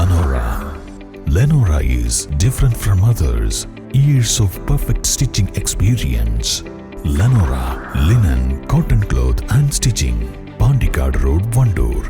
Lenora. Lenora is different from others. Years of perfect stitching experience. Lenora, linen, cotton cloth and stitching. Pandikad Road, Vandoor.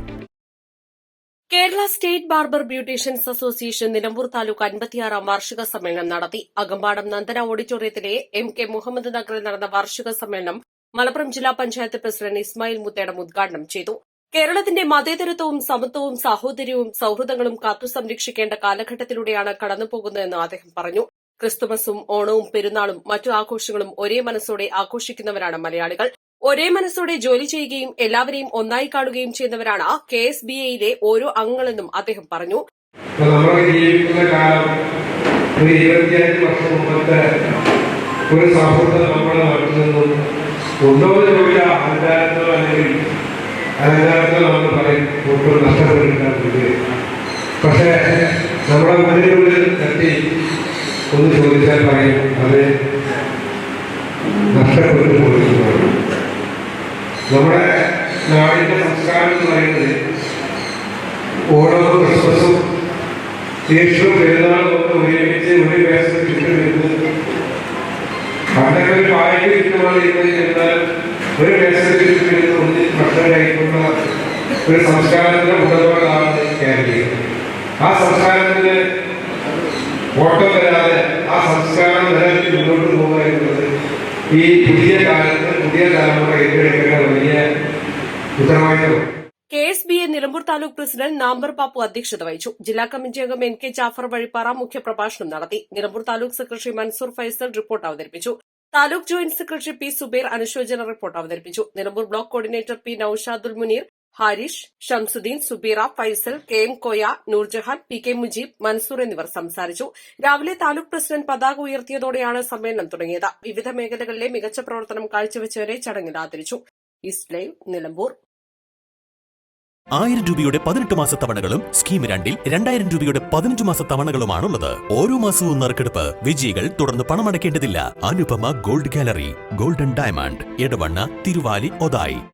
Kerala state barber beauticians association Nilambur taluk 56-ാം വാർഷിക സമ്മേളനം നടത്തി. Akampadam Nandana ഓഡിറ്റോറിയത്തിലെ M K Muhammad നഗറിൽ നടന്ന വാർഷിക സമ്മേളനം മലപ്പുറം ജില്ലാ panchayat president Ismail Muthedam ഉദ്ഘാടനം ചെയ്തു. കേരളത്തിന്റെ മതേതരത്വവും സമത്വവും സാഹോദര്യവും സൌഹൃദങ്ങളും കാത്തു സംരക്ഷിക്കേണ്ട കാലഘട്ടത്തിലൂടെയാണ് കടന്നുപോകുന്നതെന്ന് അദ്ദേഹം പറഞ്ഞു. ക്രിസ്തുമസും ഓണവും പെരുന്നാളും മറ്റു ആഘോഷങ്ങളും ഒരേ മനസ്സോടെ ആഘോഷിക്കുന്നവരാണ് മലയാളികൾ. ഒരേ മനസ്സോടെ ജോലി ചെയ്യുകയും എല്ലാവരെയും ഒന്നായി കാണുകയും ചെയ്യുന്നവരാണ് KSBAയിലെ ഓരോ അംഗങ്ങളെന്നും അദ്ദേഹം പറഞ്ഞു. ഒരു സൗഹൃദം നമ്മുടെ നാട്ടിൽ നിന്നും ഉണ്ടോയില്ല അലങ്കാരങ്ങൾ നമ്മൾ പറയും ഒട്ടും നഷ്ടപ്പെട്ടിട്ടുണ്ട്. പക്ഷേ നമ്മുടെ മുന്നിനുള്ളിൽ തട്ടി ഒന്ന് ചോദിച്ചാൽ പറയും അത് നഷ്ടപ്പെട്ടു പോയിരിക്കുന്നു. നമ്മുടെ നാടിന്റെ സംസ്കാരം എന്ന് പറയുന്നത് ഓണവും ക്രിസ്മസും യേശുവും പെരുന്നാളും ഒക്കെ ഒരുമിച്ച് ഒരു വേഷത്തിൽ ചുറ്റുവരുന്നത് പണ്ടൊക്കെ ഒരു പായക്ക് ചുറ്റുമാണ് എന്നാൽ ഒരു വേഷത്തിൽ ചുറ്റുവരുന്ന ഒന്നിൽ ഭക്ഷണം കഴിക്കുന്ന ഒരു സംസ്കാരത്തിന്റെ ഉടമകളാണ് കേരളീയം. ആ സംസ്കാരത്തിന് ഓട്ടം വരാതെ ആ സംസ്കാരം നിലനിർത്തി മുന്നോട്ട് പോകുക എന്നുള്ളത് ഈ പുതിയ കാലത്ത് പുതിയ തലമുറ ഏറ്റെടുക്കേണ്ട വലിയ ഉത്തരവാദിത്തമാണ്. KSBA നിലമ്പൂർ താലൂക്ക് പ്രസിഡന്റ് നാമ്പർ പാപ്പു അധ്യക്ഷത വഹിച്ചു. ജില്ലാ കമ്മിറ്റി അംഗം NK ജാഫർ വഴിപ്പാറ മുഖ്യപ്രഭാഷണം നടത്തി. നിലമ്പൂർ താലൂക്ക് സെക്രട്ടറി മൻസൂർ ഫൈസൽ റിപ്പോർട്ട് അവതരിപ്പിച്ചു. Taluk joint secretary P Zubair അനുശോചന റിപ്പോർട്ട് അവതരിപ്പിച്ചു. Nilambur block coordinator P Noushadul Muneer, Harish, Shamsuddin, Subeera, Faisal, KM Koya, Noorjahan, PK Mujeeb, Mansoor എന്നിവർ സംസാരിച്ചു. രാവിലെ താലൂക്ക് പ്രസിഡന്റ് പതാക ഉയർത്തിയതോടെയാണ് സമ്മേളനം തുടങ്ങിയത്. വിവിധ മേഖലകളിലെ മികച്ച പ്രവർത്തനം കാഴ്ചവെച്ചവരെ ചടങ്ങിൽ ആദരിച്ചു. East live, Nilambur. 1000 രൂപയുടെ 18 മാസ തവണകളും സ്കീം 2-ൽ 2000 രൂപയുടെ 15 മാസ തവണകളുമാണുള്ളത്. ഓരോ മാസവും നറുക്കെടുപ്പ്. വിജയികൾ തുടർന്ന് പണമടയ്ക്കേണ്ടതില്ല. Anupama gold gallery, golden diamond, Edavanna, Thiruvali, Othayi.